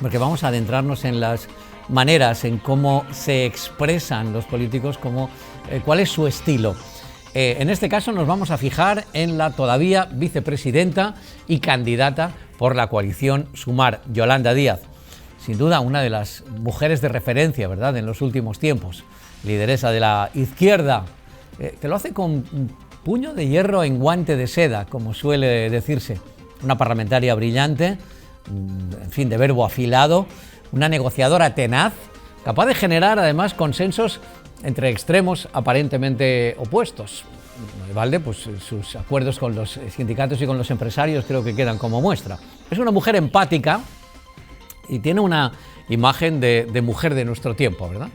porque vamos a adentrarnos en las maneras, en cómo se expresan los políticos, cuál es su estilo. En este caso nos vamos a fijar en la todavía vicepresidenta y candidata por la coalición Sumar, Yolanda Díaz. Sin duda una de las mujeres de referencia, ¿verdad?, en los últimos tiempos. Lideresa de la izquierda, que lo hace con un puño de hierro en guante de seda, como suele decirse. Una parlamentaria brillante, en fin, de verbo afilado, una negociadora tenaz, capaz de generar además consensos entre extremos aparentemente opuestos. Valde, pues sus acuerdos con los sindicatos y con los empresarios creo que quedan como muestra. Es una mujer empática y tiene una imagen de mujer de nuestro tiempo, ¿verdad?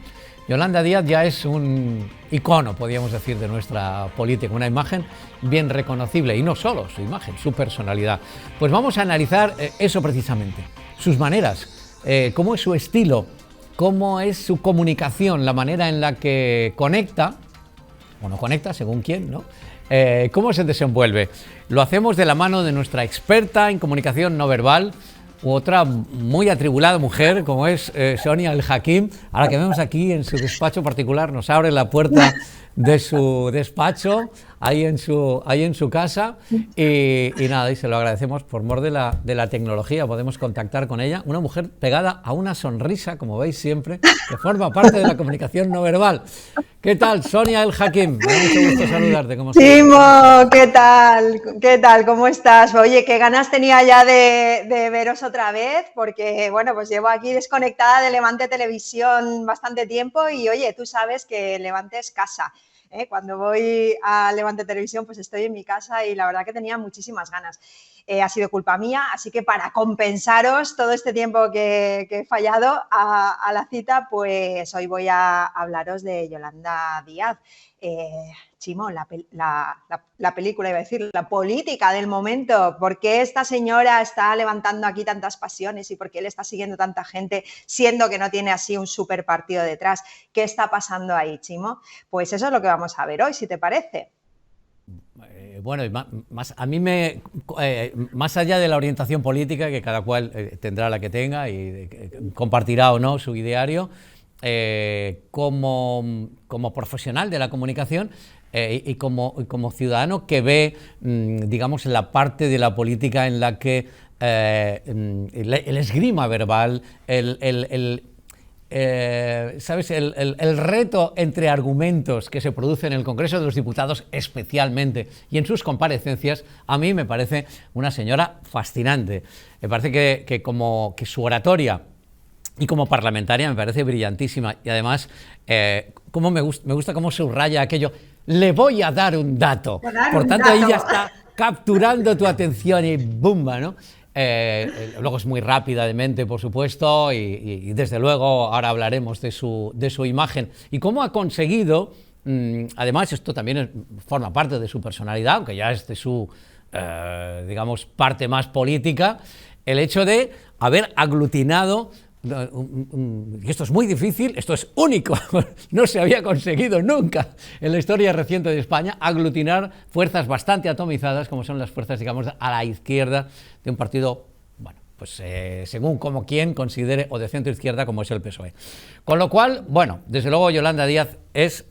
Yolanda Díaz ya es un icono, podríamos decir, de nuestra política, una imagen bien reconocible, y no solo su imagen, su personalidad. Pues vamos a analizar eso precisamente, sus maneras, cómo es su estilo, cómo es su comunicación, la manera en la que conecta, o no conecta, según quién, ¿no? Cómo se desenvuelve. Lo hacemos de la mano de nuestra experta en comunicación no verbal, u otra muy atribulada mujer, como es Sonia El Hakim, a la que vemos aquí en su despacho particular, nos abre la puerta de su despacho, ahí en su casa, y nada, y se lo agradecemos por mor de la tecnología, podemos contactar con ella, una mujer pegada a una sonrisa, como veis siempre, que forma parte de la comunicación no verbal. ¿Qué tal, Sonia El Hakim? Me da mucho gusto saludarte. ¿Cómo estás? Timo, ¿qué tal? ¿Qué tal? ¿Cómo estás? Oye, qué ganas tenía ya de veros otra vez, porque, bueno, pues llevo aquí desconectada de Levante Televisión bastante tiempo y, oye, tú sabes que Levante es casa. Cuando voy a Levante Televisión, pues estoy en mi casa y la verdad que tenía muchísimas ganas. Ha sido culpa mía, así que para compensaros todo este tiempo que he fallado a la cita, pues hoy voy a hablaros de Yolanda Díaz. Chimo, la película, iba a decir, la política del momento, ¿por qué esta señora está levantando aquí tantas pasiones y por qué le está siguiendo tanta gente, siendo que no tiene así un super partido detrás? ¿Qué está pasando ahí, Chimo? Pues eso es lo que vamos a ver hoy, si te parece. Bueno, a mí más allá de la orientación política, que cada cual tendrá la que tenga y compartirá o no su ideario, como profesional de la comunicación y como ciudadano que ve, digamos, la parte de la política en la que el esgrima verbal, ¿sabes? El reto entre argumentos que se produce en el Congreso de los Diputados especialmente y en sus comparecencias, a mí me parece una señora fascinante. Me parece que su oratoria y como parlamentaria me parece brillantísima, y además me gusta cómo subraya aquello, le voy a dar un dato, por tanto ahí ya está capturando tu atención y ¡bumba!, ¿no? Luego es muy rápida de mente, por supuesto, y desde luego ahora hablaremos de su imagen y cómo ha conseguido, además esto también forma parte de su personalidad, aunque ya es de su, digamos, parte más política, el hecho de haber aglutinado, y esto es muy difícil, esto es único, no se había conseguido nunca en la historia reciente de España, aglutinar fuerzas bastante atomizadas como son las fuerzas, digamos, a la izquierda de un partido, bueno, pues según como quien considere, o de centro izquierda como es el PSOE. Con lo cual, bueno, desde luego Yolanda Díaz es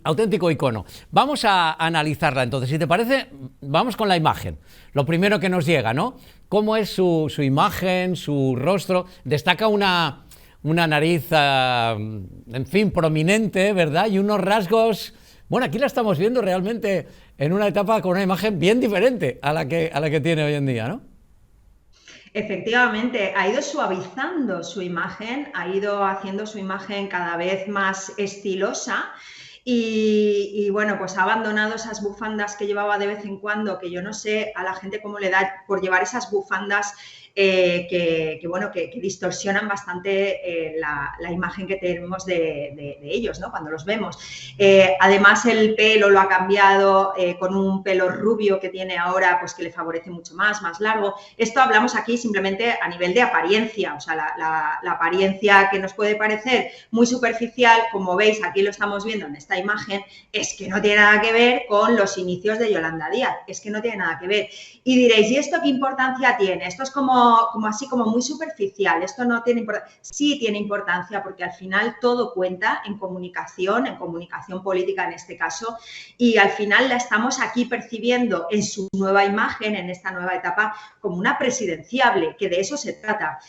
auténtico icono. Vamos a analizarla entonces, si te parece, vamos con la imagen. Lo primero que nos llega, ¿no? ¿Cómo es su imagen, su rostro? Destaca una nariz, en fin, prominente, ¿verdad? Y unos rasgos. Bueno, aquí la estamos viendo realmente en una etapa con una imagen bien diferente a la que tiene hoy en día, ¿no? Efectivamente, ha ido suavizando su imagen, ha ido haciendo su imagen cada vez más estilosa. Y bueno, pues ha abandonado esas bufandas que llevaba de vez en cuando, que yo no sé a la gente cómo le da por llevar esas bufandas que distorsionan bastante la imagen que tenemos de ellos, ¿no?, cuando los vemos. Además, el pelo lo ha cambiado con un pelo rubio que tiene ahora, pues que le favorece mucho más largo. Esto hablamos aquí simplemente a nivel de apariencia, o sea, la apariencia que nos puede parecer muy superficial, como veis, aquí lo estamos viendo en esta imagen, es que no tiene nada que ver con los inicios de Yolanda Díaz, es que no tiene nada que ver. Y diréis, ¿y esto qué importancia tiene? Esto es como como así, como muy superficial. Esto no tiene importancia. Sí tiene importancia porque al final todo cuenta en comunicación política en este caso, y al final la estamos aquí percibiendo en su nueva imagen, en esta nueva etapa, como una presidenciable, que de eso se trata.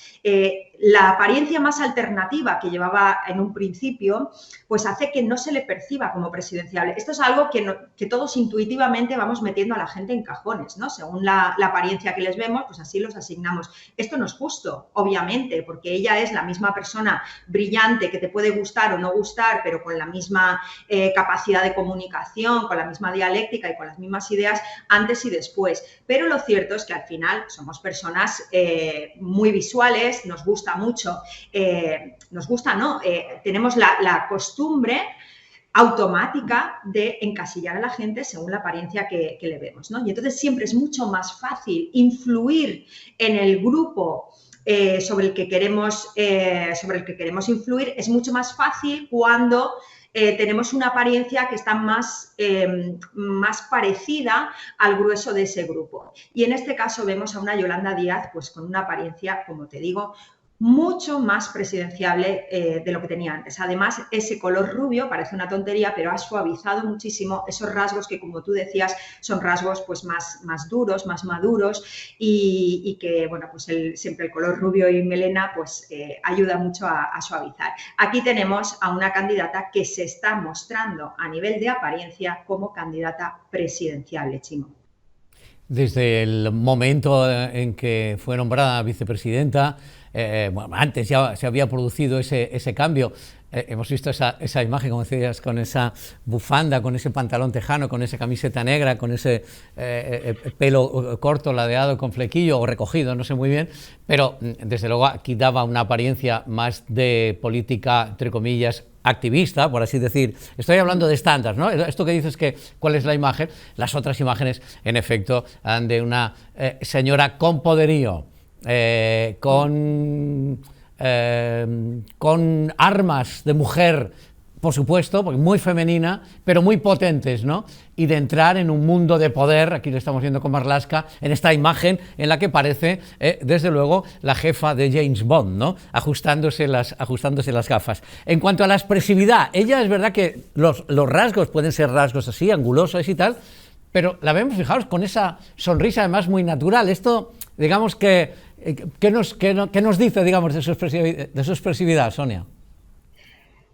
La apariencia más alternativa que llevaba en un principio, pues hace que no se le perciba como presidenciable. Esto es algo que todos intuitivamente vamos metiendo a la gente en cajones, ¿no? Según la apariencia que les vemos, pues así los asignamos. Esto no es justo, obviamente, porque ella es la misma persona brillante que te puede gustar o no gustar, pero con la misma capacidad de comunicación, con la misma dialéctica y con las mismas ideas antes y después. Pero lo cierto es que al final somos personas muy visuales, nos gusta mucho, tenemos la costumbre automática de encasillar a la gente según la apariencia que le vemos, ¿no? Y entonces siempre es mucho más fácil influir en el grupo sobre el que queremos influir. Es mucho más fácil cuando tenemos una apariencia que está más parecida al grueso de ese grupo. Y en este caso vemos a una Yolanda Díaz pues con una apariencia, como te digo, mucho más presidenciable de lo que tenía antes. Además, ese color rubio, parece una tontería, pero ha suavizado muchísimo esos rasgos que, como tú decías, son rasgos pues más duros, más maduros, y que, bueno, pues siempre el color rubio y melena pues ayuda mucho a suavizar. Aquí tenemos a una candidata que se está mostrando a nivel de apariencia como candidata presidenciable, Chimo. Desde el momento en que fue nombrada vicepresidenta, bueno, antes ya se había producido ese cambio. Hemos visto esa imagen, como decías, con esa bufanda, con ese pantalón tejano, con esa camiseta negra, con ese pelo corto, ladeado con flequillo o recogido, no sé muy bien, pero desde luego aquí daba una apariencia más de política, entre comillas, activista, por así decir. Estoy hablando de estándar, ¿no? Esto que dices que cuál es la imagen, las otras imágenes, en efecto, han de una señora con poderío, con armas de mujer, por supuesto, porque muy femenina, pero muy potentes, ¿no? Y de entrar en un mundo de poder, aquí lo estamos viendo con Marlaska, en esta imagen en la que parece, desde luego, la jefa de James Bond, ¿no? Ajustándose las gafas. En cuanto a la expresividad, ella es verdad que los rasgos pueden ser rasgos así, angulosos y tal, pero la vemos, fijaos, con esa sonrisa además muy natural. Esto, digamos que, ¿qué nos dice, digamos, de su expresividad, Sonia?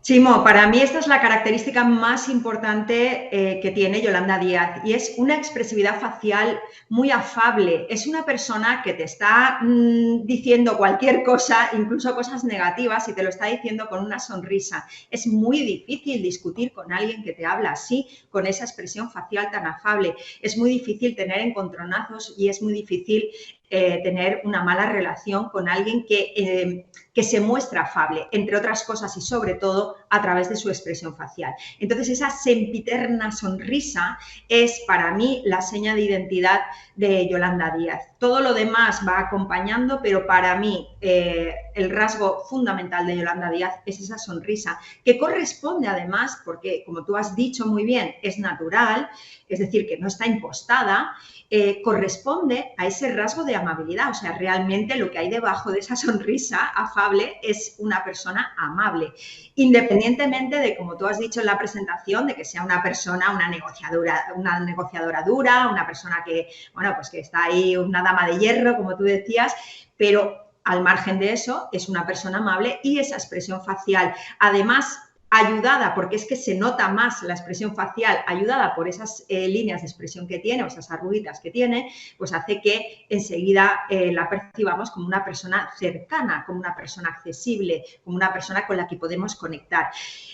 Chimo, para mí esta es la característica más importante que tiene Yolanda Díaz, y es una expresividad facial muy afable. Es una persona que te está diciendo cualquier cosa, incluso cosas negativas, y te lo está diciendo con una sonrisa. Es muy difícil discutir con alguien que te habla así, con esa expresión facial tan afable. Es muy difícil tener encontronazos y es muy difícil tener una mala relación con alguien que se muestra afable, entre otras cosas, y sobre todo a través de su expresión facial. Entonces, esa sempiterna sonrisa es para mí la seña de identidad de Yolanda Díaz. Todo lo demás va acompañando, pero para mí el rasgo fundamental de Yolanda Díaz es esa sonrisa, que corresponde además, porque como tú has dicho muy bien, es natural, es decir, que no está impostada, corresponde a ese rasgo de amabilidad. O sea, realmente lo que hay debajo de esa sonrisa afable es una persona amable, independientemente de, como tú has dicho en la presentación, de que sea una persona, una negociadora dura, una persona que, bueno, pues que está ahí, una dama de hierro, como tú decías, pero al margen de eso es una persona amable, y esa expresión facial, además, ayudada, porque es que se nota más la expresión facial, ayudada por esas líneas de expresión que tiene, o esas arruguitas que tiene, pues hace que enseguida la percibamos como una persona cercana, como una persona accesible, como una persona con la que podemos conectar.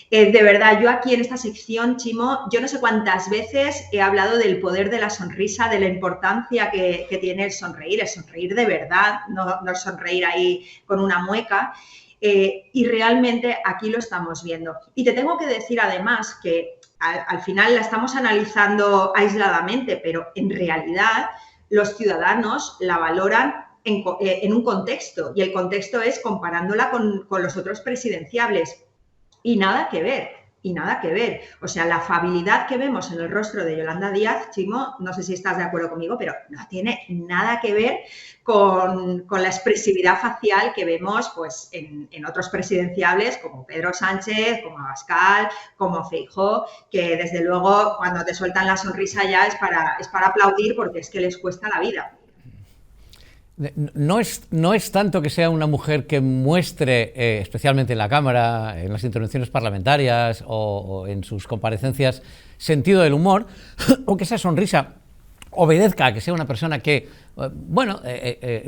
De verdad, yo aquí en esta sección, Chimo, yo no sé cuántas veces he hablado del poder de la sonrisa, de la importancia que tiene el sonreír de verdad, no el sonreír ahí con una mueca. Y realmente aquí lo estamos viendo. Y te tengo que decir además que al final la estamos analizando aisladamente, pero en realidad los ciudadanos la valoran en un contexto, y el contexto es comparándola con los otros presidenciables. Y nada que ver. y nada que ver. O sea, la afabilidad que vemos en el rostro de Yolanda Díaz, Chimo, no sé si estás de acuerdo conmigo, pero no tiene nada que ver con la expresividad facial que vemos pues, en otros presidenciables como Pedro Sánchez, como Abascal, como Feijóo, que desde luego cuando te sueltan la sonrisa ya es para aplaudir porque es que les cuesta la vida. No es tanto que sea una mujer que muestre, especialmente en la Cámara, en las intervenciones parlamentarias o en sus comparecencias, sentido del humor, o que esa sonrisa obedezca a que sea una persona que, bueno,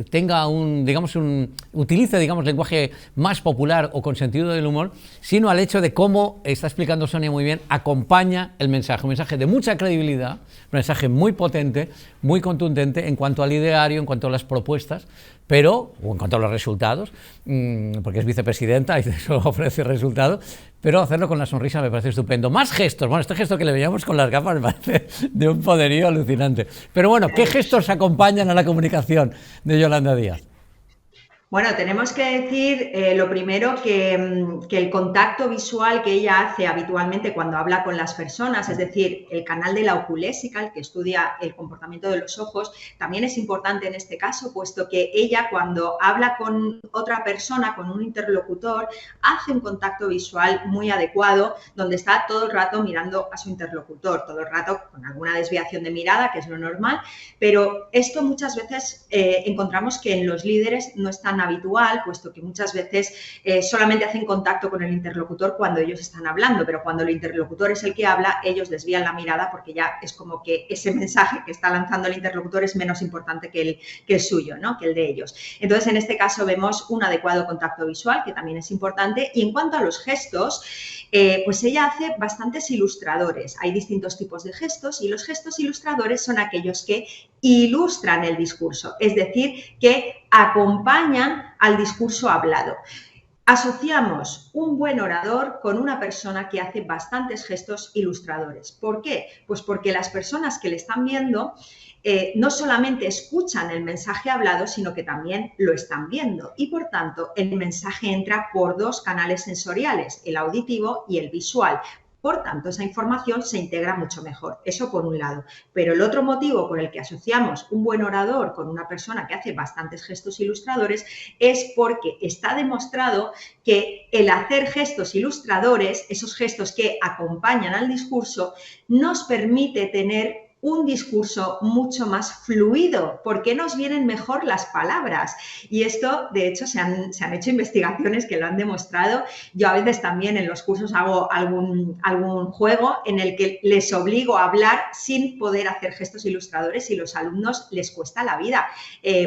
tenga utilice, digamos, lenguaje más popular o con sentido del humor, sino al hecho de cómo, está explicando Sonia muy bien, acompaña el mensaje, un mensaje de mucha credibilidad, un mensaje muy potente, muy contundente en cuanto al ideario, en cuanto a las propuestas, pero, o en cuanto a los resultados, porque es vicepresidenta y eso ofrece resultados, pero hacerlo con la sonrisa me parece estupendo. Más gestos, bueno, este gesto que le veíamos con las gafas me parece de un poderío alucinante. Pero bueno, ¿qué gestos acompañan a la comunicación de Yolanda Díaz? Bueno, tenemos que decir lo primero que el contacto visual que ella hace habitualmente cuando habla con las personas, es decir, el canal de la oculésica, el que estudia el comportamiento de los ojos, también es importante en este caso, puesto que ella cuando habla con otra persona, con un interlocutor, hace un contacto visual muy adecuado, donde está todo el rato mirando a su interlocutor, todo el rato con alguna desviación de mirada, que es lo normal, pero esto muchas veces encontramos que en los líderes no es tan habitual, puesto que muchas veces solamente hacen contacto con el interlocutor cuando ellos están hablando, pero cuando el interlocutor es el que habla, ellos desvían la mirada porque ya es como que ese mensaje que está lanzando el interlocutor es menos importante que el suyo, ¿no? Que el de ellos. Entonces, en este caso vemos un adecuado contacto visual, que también es importante, y en cuanto a los gestos, pues ella hace bastantes ilustradores. Hay distintos tipos de gestos y los gestos ilustradores son aquellos que ilustran el discurso, es decir, que acompañan al discurso hablado. Asociamos un buen orador con una persona que hace bastantes gestos ilustradores. ¿Por qué? Pues porque las personas que le están viendo no solamente escuchan el mensaje hablado, sino que también lo están viendo y, por tanto, el mensaje entra por dos canales sensoriales, el auditivo y el visual. Por tanto, esa información se integra mucho mejor. Eso por un lado. Pero el otro motivo por el que asociamos un buen orador con una persona que hace bastantes gestos ilustradores es porque está demostrado que el hacer gestos ilustradores, esos gestos que acompañan al discurso, nos permite tener un discurso mucho más fluido, porque nos vienen mejor las palabras. Y esto, de hecho, se han hecho investigaciones que lo han demostrado. Yo a veces también en los cursos hago algún juego en el que les obligo a hablar sin poder hacer gestos ilustradores y los alumnos les cuesta la vida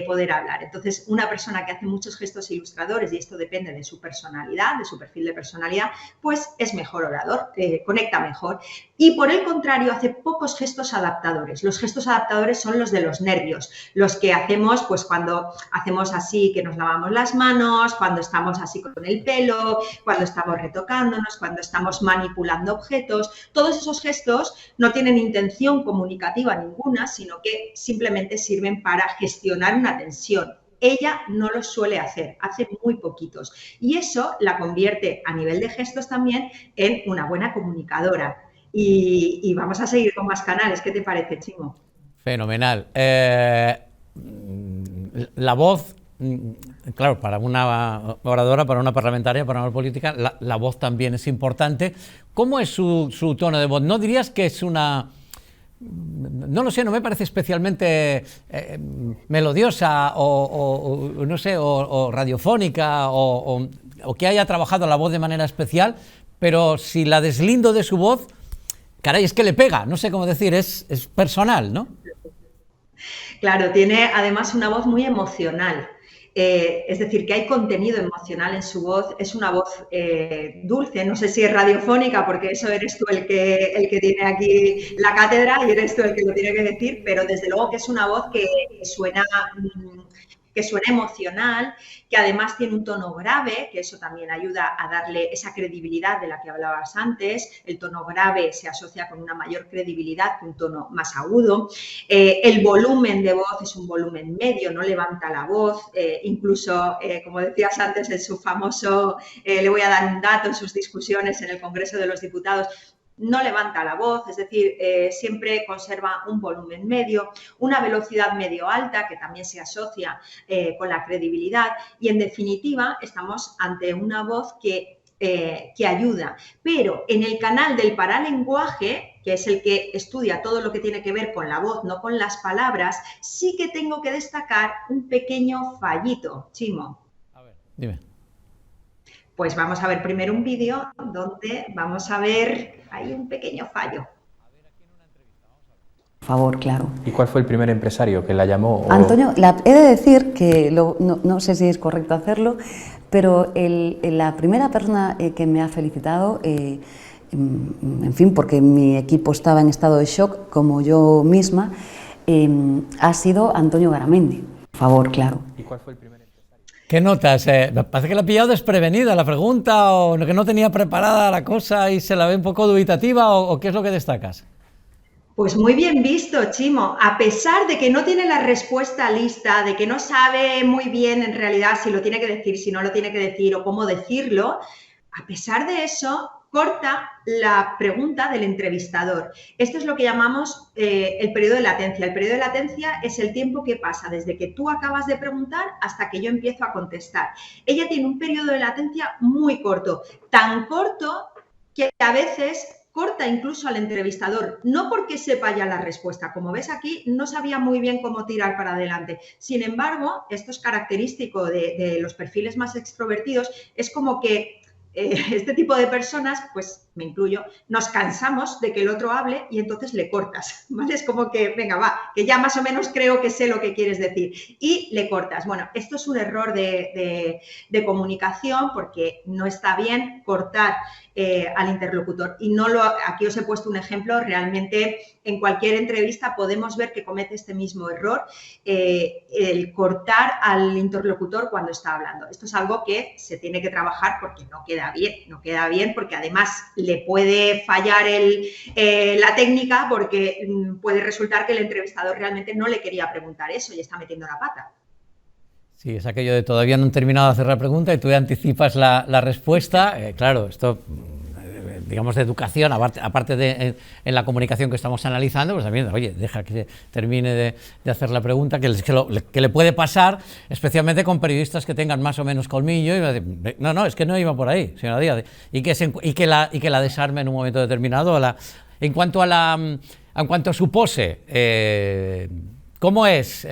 poder hablar. Entonces, una persona que hace muchos gestos ilustradores, y esto depende de su personalidad, de su perfil de personalidad, pues es mejor orador, conecta mejor. Y por el contrario, hace pocos gestos adaptadores. Los gestos adaptadores son los de los nervios, los que hacemos pues cuando hacemos así, que nos lavamos las manos, cuando estamos así con el pelo, cuando estamos retocándonos, cuando estamos manipulando objetos. Todos esos gestos no tienen intención comunicativa ninguna, sino que simplemente sirven para gestionar una tensión. Ella no lo suele hacer, hace muy poquitos. Y eso la convierte a nivel de gestos también en una buena comunicadora. Y vamos a seguir con más canales. ¿Qué te parece, Chimo? Fenomenal. La voz, claro, para una oradora, para una parlamentaria, para una política, la voz también es importante. ¿Cómo es su tono de voz? ¿No dirías que es una... No lo sé, no me parece especialmente melodiosa o no sé, o radiofónica o que haya trabajado la voz de manera especial, pero si la deslindo de su voz... Caray, es que le pega, no sé cómo decir, es personal, ¿no? Claro, tiene además una voz muy emocional. Es decir, que hay contenido emocional en su voz, es una voz dulce, no sé si es radiofónica, porque eso eres tú el que tiene aquí la cátedra y eres tú el que lo tiene que decir, pero desde luego que es una voz que que suena emocional, que además tiene un tono grave, que eso también ayuda a darle esa credibilidad de la que hablabas antes. El tono grave se asocia con una mayor credibilidad que un tono más agudo. El volumen de voz es un volumen medio, no levanta la voz, incluso, como decías antes, en su famoso, le voy a dar un dato, en sus discusiones en el Congreso de los Diputados, no levanta la voz, es decir, siempre conserva un volumen medio, una velocidad medio alta que también se asocia con la credibilidad y, en definitiva, estamos ante una voz que ayuda. Pero en el canal del paralenguaje, que es el que estudia todo lo que tiene que ver con la voz, no con las palabras, sí que tengo que destacar un pequeño fallito, Chimo. A ver, dime. Pues vamos a ver primero un vídeo donde vamos a ver, hay un pequeño fallo. Por favor, claro. ¿Y cuál fue el primer empresario que la llamó? Antonio, he de decir que no sé si es correcto hacerlo, pero la primera persona que me ha felicitado, en fin, porque mi equipo estaba en estado de shock, como yo misma, ha sido Antonio Garamendi. Por favor, claro. ¿Y cuál fue el primer empresario? ¿Qué notas? Parece que la ha pillado desprevenida la pregunta o que no tenía preparada la cosa y se la ve un poco dubitativa o ¿qué es lo que destacas? Pues muy bien visto, Chimo. A pesar de que no tiene la respuesta lista, de que no sabe muy bien en realidad si lo tiene que decir, si no lo tiene que decir o cómo decirlo, a pesar de eso, corta la pregunta del entrevistador. Esto es lo que llamamos el periodo de latencia. El periodo de latencia es el tiempo que pasa desde que tú acabas de preguntar hasta que yo empiezo a contestar. Ella tiene un periodo de latencia muy corto, tan corto que a veces corta incluso al entrevistador, no porque sepa ya la respuesta. Como ves aquí, no sabía muy bien cómo tirar para adelante. Sin embargo, esto es característico de los perfiles más extrovertidos, es como que este tipo de personas, pues me incluyo, nos cansamos de que el otro hable y entonces le cortas, ¿vale? Es como que, venga, va, que ya más o menos creo que sé lo que quieres decir y le cortas. Bueno, esto es un error de comunicación porque no está bien cortar al interlocutor y aquí os he puesto un ejemplo, realmente en cualquier entrevista podemos ver que comete este mismo error, el cortar al interlocutor cuando está hablando. Esto es algo que se tiene que trabajar porque no queda bien porque además le puede fallar la técnica porque puede resultar que el entrevistador realmente no le quería preguntar eso y está metiendo la pata. Sí, es aquello de todavía no han terminado de hacer la pregunta y tú ya anticipas la respuesta. Claro, esto, digamos, de educación, aparte de en la comunicación que estamos analizando, pues también, oye, deja que termine de hacer la pregunta, que le puede pasar, especialmente con periodistas que tengan más o menos colmillo, y decir, no, es que no iba por ahí, señora Díaz, y que la desarme en un momento determinado. En cuanto a su pose, ¿cómo es?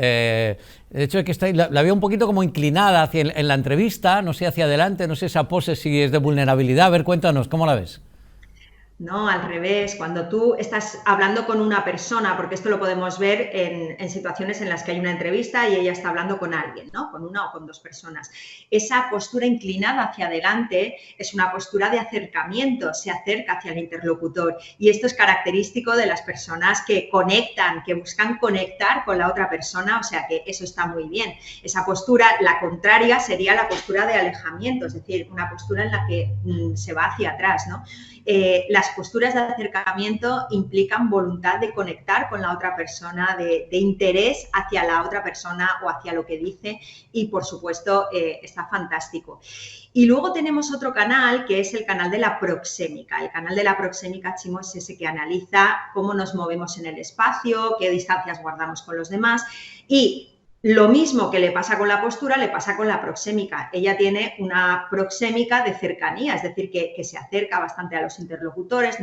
El hecho de que la veo un poquito como inclinada en la entrevista, no sé, hacia adelante, no sé esa pose si es de vulnerabilidad. A ver, cuéntanos, ¿cómo la ves? No, al revés, cuando tú estás hablando con una persona, porque esto lo podemos ver en situaciones en las que hay una entrevista y ella está hablando con alguien, ¿no? Con una o con dos personas. Esa postura inclinada hacia adelante es una postura de acercamiento, se acerca hacia el interlocutor y esto es característico de las personas que conectan, que buscan conectar con la otra persona, o sea que eso está muy bien. Esa postura, la contraria sería la postura de alejamiento, es decir, una postura en la que se va hacia atrás, ¿no? Las posturas de acercamiento implican voluntad de conectar con la otra persona, de interés hacia la otra persona o hacia lo que dice y, por supuesto, está fantástico. Y luego tenemos otro canal que es el canal de la proxémica. El canal de la proxémica, Chimo, es ese que analiza cómo nos movemos en el espacio, qué distancias guardamos con los demás y lo mismo que le pasa con la postura, le pasa con la proxémica. Ella tiene una proxémica de cercanía, es decir, que se acerca bastante a los interlocutores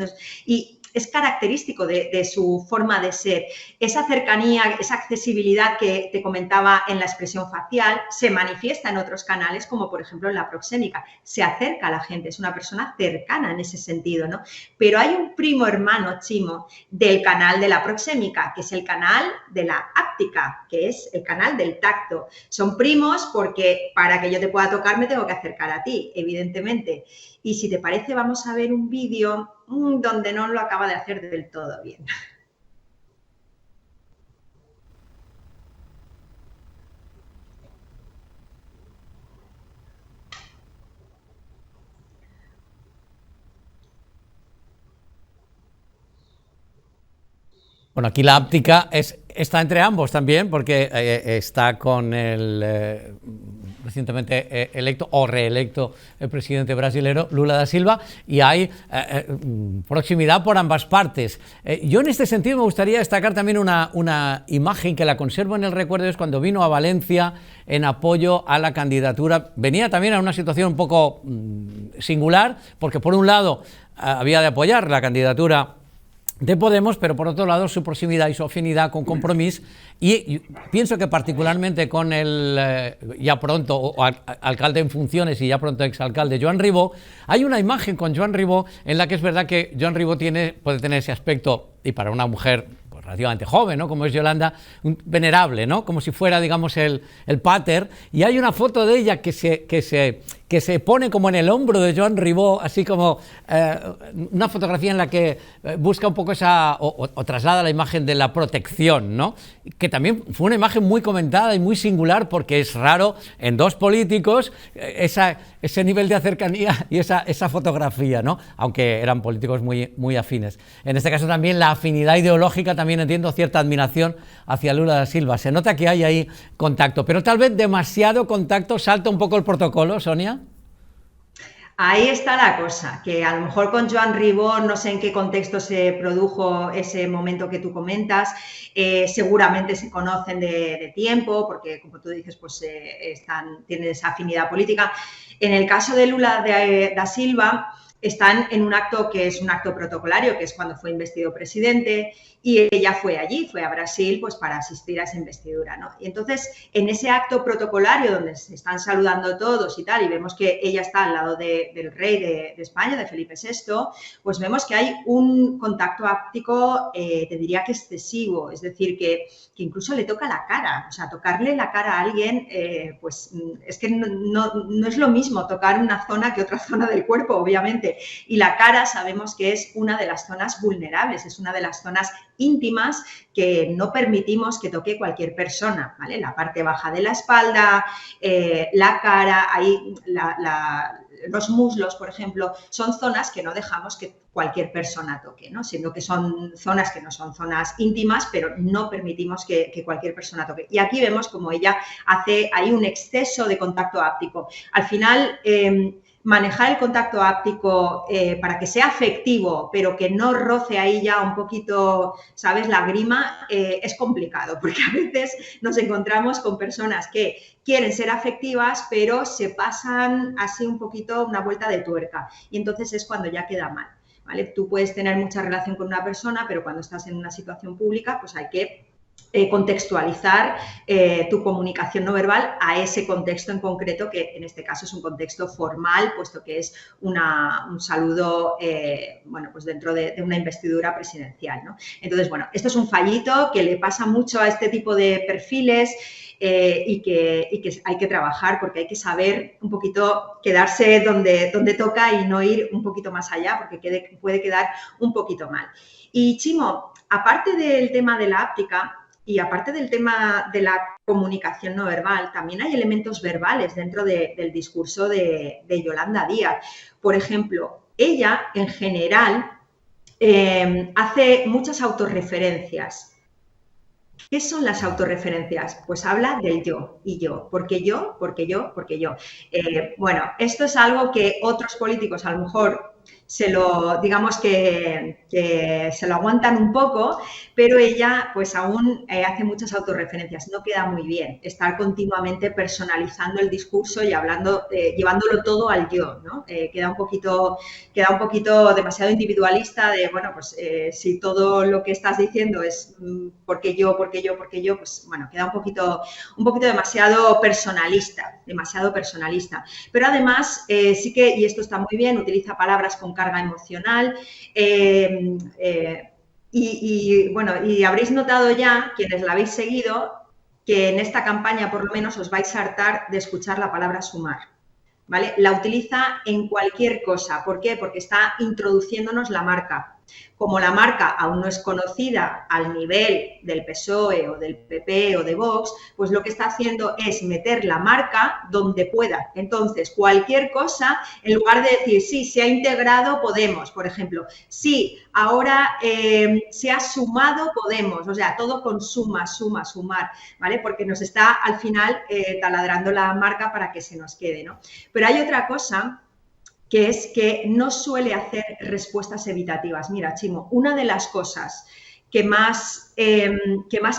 y es característico de su forma de ser. Esa cercanía, esa accesibilidad que te comentaba en la expresión facial se manifiesta en otros canales, como por ejemplo en la proxémica. Se acerca a la gente, es una persona cercana en ese sentido, ¿no? Pero hay un primo hermano, Chimo, del canal de la proxémica, que es el canal de la áptica, que es el canal del tacto. Son primos porque para que yo te pueda tocar me tengo que acercar a ti, evidentemente. Y si te parece, vamos a ver un vídeo donde no lo acaba de hacer del todo bien. Bueno, aquí la áptica está entre ambos también, porque está con el recientemente electo o reelecto el presidente brasilero Lula da Silva, y hay proximidad por ambas partes. Yo en este sentido me gustaría destacar también una imagen que la conservo en el recuerdo, es cuando vino a Valencia en apoyo a la candidatura. Venía también a una situación un poco singular, porque por un lado había de apoyar la candidatura de Podemos, pero por otro lado su proximidad y su afinidad con Compromís, y pienso que particularmente con el ya pronto alcalde en funciones y ya pronto exalcalde Joan Ribó, hay una imagen con Joan Ribó en la que es verdad que Joan Ribó puede tener ese aspecto, y para una mujer pues relativamente joven, ¿no?, como es Yolanda, venerable, ¿no?, como si fuera, digamos, el pater, y hay una foto de ella que se pone como en el hombro de Joan Ribó, así como una fotografía en la que busca un poco esa, o traslada la imagen de la protección, ¿no?, que también fue una imagen muy comentada y muy singular, porque es raro en dos políticos ese nivel de cercanía y esa fotografía, ¿no?, aunque eran políticos muy afines. En este caso también la afinidad ideológica, también entiendo cierta admiración hacia Lula da Silva. Se nota que hay ahí contacto, pero tal vez demasiado contacto, salta un poco el protocolo, Sonia. Ahí está la cosa, que a lo mejor con Joan Ribó, no sé en qué contexto se produjo ese momento que tú comentas, seguramente se conocen de tiempo, porque como tú dices, pues tienen esa afinidad política. En el caso de Lula da Silva, están en un acto que es un acto protocolario, que es cuando fue investido presidente, y ella fue allí, fue a Brasil, pues para asistir a esa investidura, ¿no? Y entonces, en ese acto protocolario donde se están saludando todos y tal, y vemos que ella está al lado del rey de España, de Felipe VI, pues vemos que hay un contacto áptico, te diría que excesivo, es decir, que incluso le toca la cara, o sea, tocarle la cara a alguien, pues es que no es lo mismo tocar una zona que otra zona del cuerpo, obviamente, y la cara sabemos que es una de las zonas vulnerables, es una de las zonas íntimas que no permitimos que toque cualquier persona, ¿vale? La parte baja de la espalda, la cara, ahí los muslos, por ejemplo, son zonas que no dejamos que cualquier persona toque, ¿no? Siendo que son zonas que no son zonas íntimas, pero no permitimos que cualquier persona toque. Y aquí vemos como ella hace ahí un exceso de contacto áptico. Al final, manejar el contacto áptico para que sea afectivo, pero que no roce ahí ya un poquito, ¿sabes?, la grima, es complicado, porque a veces nos encontramos con personas que quieren ser afectivas, pero se pasan así un poquito una vuelta de tuerca, y entonces es cuando ya queda mal, ¿vale? Tú puedes tener mucha relación con una persona, pero cuando estás en una situación pública, pues hay que contextualizar tu comunicación no verbal a ese contexto en concreto, que en este caso es un contexto formal, puesto que es un saludo, bueno, pues dentro de una investidura presidencial, ¿no? Entonces, bueno, esto es un fallito que le pasa mucho a este tipo de perfiles, y que hay que trabajar, porque hay que saber un poquito quedarse donde toca y no ir un poquito más allá, porque puede quedar un poquito mal. Y Chimo, aparte del tema de la áptica, y aparte del tema de la comunicación no verbal, también hay elementos verbales dentro del discurso de Yolanda Díaz. Por ejemplo, ella, en general, hace muchas autorreferencias. ¿Qué son las autorreferencias? Pues habla del yo y yo, porque yo, porque yo, porque yo. Bueno, esto es algo que otros políticos a lo mejor digamos que se lo aguantan un poco, pero ella pues aún hace muchas autorreferencias. No queda muy bien estar continuamente personalizando el discurso y hablando, llevándolo todo al yo, ¿no? Queda un poquito demasiado individualista de, bueno, pues si todo lo que estás diciendo es porque yo, pues bueno, queda un poquito demasiado personalista. Pero además sí que, y esto está muy bien, utiliza palabras con carga emocional, y bueno, y habréis notado ya, quienes la habéis seguido, que en esta campaña por lo menos os vais a hartar de escuchar la palabra sumar, ¿vale? La utiliza en cualquier cosa. ¿Por qué? Porque está introduciéndonos la marca. Como la marca aún no es conocida al nivel del PSOE o del PP o de Vox, pues lo que está haciendo es meter la marca donde pueda. Entonces, cualquier cosa, en lugar de decir, sí, se ha integrado Podemos, por ejemplo, sí, ahora se ha sumado Podemos, o sea, todo con sumar, ¿vale? Porque nos está al final taladrando la marca para que se nos quede, ¿no? Pero hay otra cosa, que es que no suele hacer respuestas evitativas. Mira, Chimo, una de las cosas que más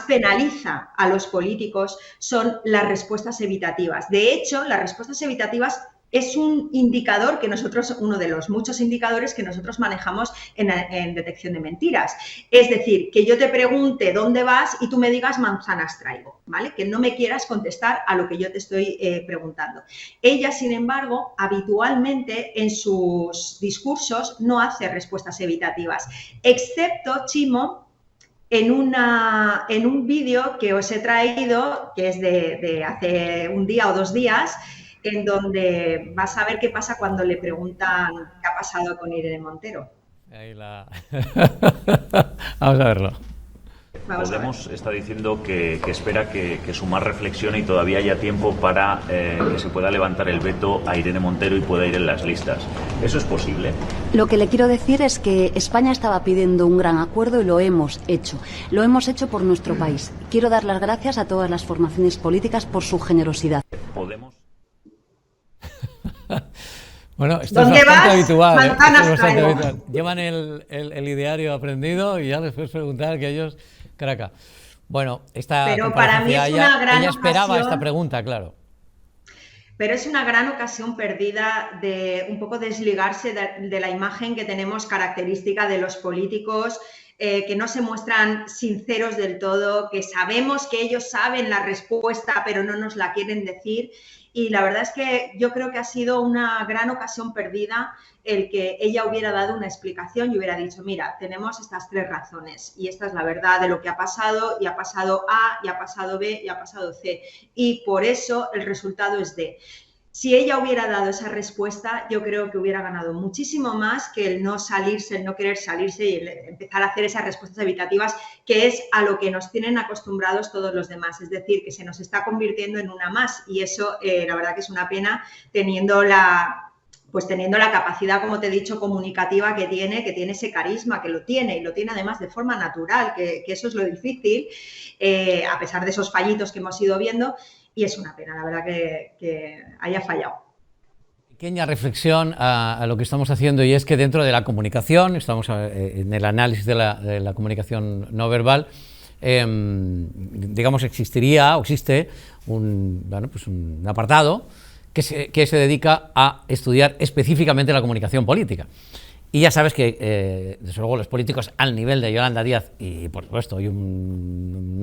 penaliza a los políticos son las respuestas evitativas. De hecho, las respuestas evitativas es un indicador que nosotros, uno de los muchos indicadores que nosotros manejamos en detección de mentiras. Es decir, que yo te pregunte dónde vas y tú me digas manzanas traigo, ¿vale? Que no me quieras contestar a lo que yo te estoy preguntando. Ella, sin embargo, habitualmente en sus discursos no hace respuestas evitativas, excepto, Chimo, en un vídeo que os he traído, que es de hace un día o 2 días, en donde vas a ver qué pasa cuando le preguntan qué ha pasado con Irene Montero. Vamos a verlo. Podemos está diciendo que espera que Sumar reflexione y todavía haya tiempo para que se pueda levantar el veto a Irene Montero y pueda ir en las listas. ¿Eso es posible? Lo que le quiero decir es que España estaba pidiendo un gran acuerdo y lo hemos hecho. Lo hemos hecho por nuestro país. Quiero dar las gracias a todas las formaciones políticas por su generosidad. ¿Podemos? Bueno, esto es bastante habitual, esto es bastante habitual. Llevan el ideario aprendido y ya después preguntar que ellos, craca. Bueno, pero para mí es una gran ella esperaba ocasión, esta pregunta, claro. Pero es una gran ocasión perdida de un poco desligarse de la imagen que tenemos característica de los políticos, que no se muestran sinceros del todo, que sabemos que ellos saben la respuesta, pero no nos la quieren decir. Y la verdad es que yo creo que ha sido una gran ocasión perdida el que ella hubiera dado una explicación y hubiera dicho, mira, tenemos estas 3 razones y esta es la verdad de lo que ha pasado, y ha pasado A, y ha pasado B, y ha pasado C. Y por eso el resultado es D. Si ella hubiera dado esa respuesta, yo creo que hubiera ganado muchísimo más que el no salirse, el no querer salirse y el empezar a hacer esas respuestas evitativas, que es a lo que nos tienen acostumbrados todos los demás. Es decir, que se nos está convirtiendo en una más, y eso la verdad que es una pena, teniendo la capacidad, como te he dicho, comunicativa que tiene ese carisma, que lo tiene, y lo tiene además de forma natural, que eso es lo difícil, a pesar de esos fallitos que hemos ido viendo. Y es una pena, la verdad, que haya fallado. Pequeña reflexión a lo que estamos haciendo, y es que dentro de la comunicación, estamos en el análisis de la comunicación no verbal, digamos, existiría o existe un apartado que se dedica a estudiar específicamente la comunicación política. Y ya sabes que, desde luego, los políticos al nivel de Yolanda Díaz, y por supuesto hay un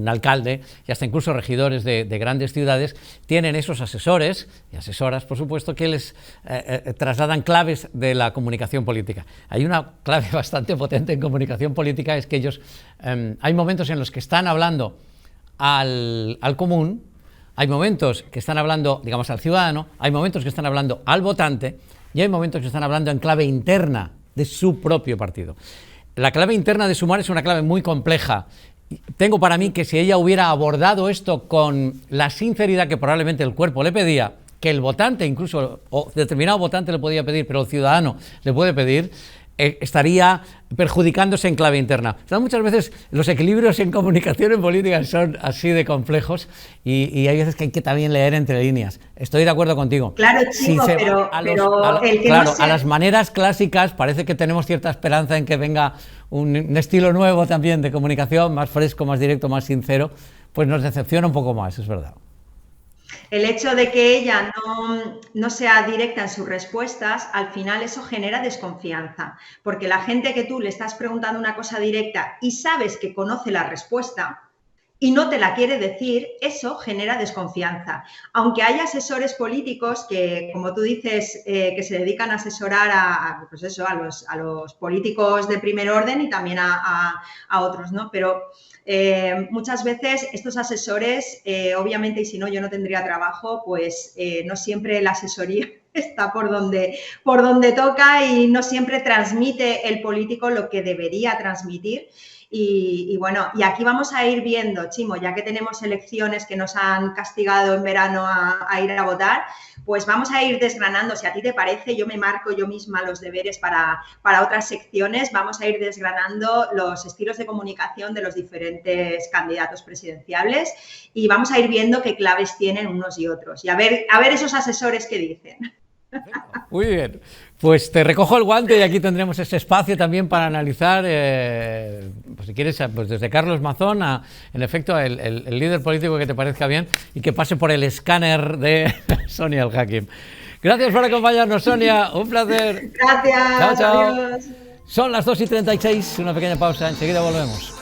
alcalde y hasta incluso regidores de grandes ciudades, tienen esos asesores y asesoras, por supuesto, que les trasladan claves de la comunicación política. Hay una clave bastante potente en comunicación política, es que ellos, hay momentos en los que están hablando al común, hay momentos que están hablando, digamos, al ciudadano, hay momentos que están hablando al votante, y hay momentos que están hablando en clave interna de su propio partido. La clave interna de Sumar es una clave muy compleja. Tengo para mí que si ella hubiera abordado esto con la sinceridad que probablemente el cuerpo le pedía, que el votante incluso, o determinado votante le podía pedir, pero el ciudadano le puede pedir, estaría perjudicándose en clave interna. O sea, muchas veces los equilibrios en comunicación en política son así de complejos, y hay veces que hay que también leer entre líneas. Estoy de acuerdo contigo. Claro, chico, a las maneras clásicas parece que tenemos cierta esperanza en que venga un estilo nuevo también de comunicación, más fresco, más directo, más sincero, pues nos decepciona un poco más, es verdad. El hecho de que ella no sea directa en sus respuestas, al final eso genera desconfianza, porque la gente que tú le estás preguntando una cosa directa y sabes que conoce la respuesta y no te la quiere decir, eso genera desconfianza. Aunque hay asesores políticos que, como tú dices, que se dedican a asesorar a los políticos de primer orden y también a otros, ¿no? Pero muchas veces estos asesores, obviamente, y si no yo no tendría trabajo, pues no siempre la asesoría está por donde toca y no siempre transmite el político lo que debería transmitir. Y bueno, y aquí vamos a ir viendo, Chimo, ya que tenemos elecciones que nos han castigado en verano a ir a votar, pues vamos a ir desgranando, si a ti te parece, yo me marco yo misma los deberes para otras secciones, vamos a ir desgranando los estilos de comunicación de los diferentes candidatos presidenciables y vamos a ir viendo qué claves tienen unos y otros y a ver esos asesores qué dicen. Muy bien, pues te recojo el guante y aquí tendremos ese espacio también para analizar, pues si quieres, pues desde Carlos Mazón a, en efecto, el líder político que te parezca bien y que pase por el escáner de Sonia El Hakim. Gracias por acompañarnos, Sonia, un placer. Gracias, chao, chao. Adiós. Son las 2:36, una pequeña pausa, enseguida volvemos.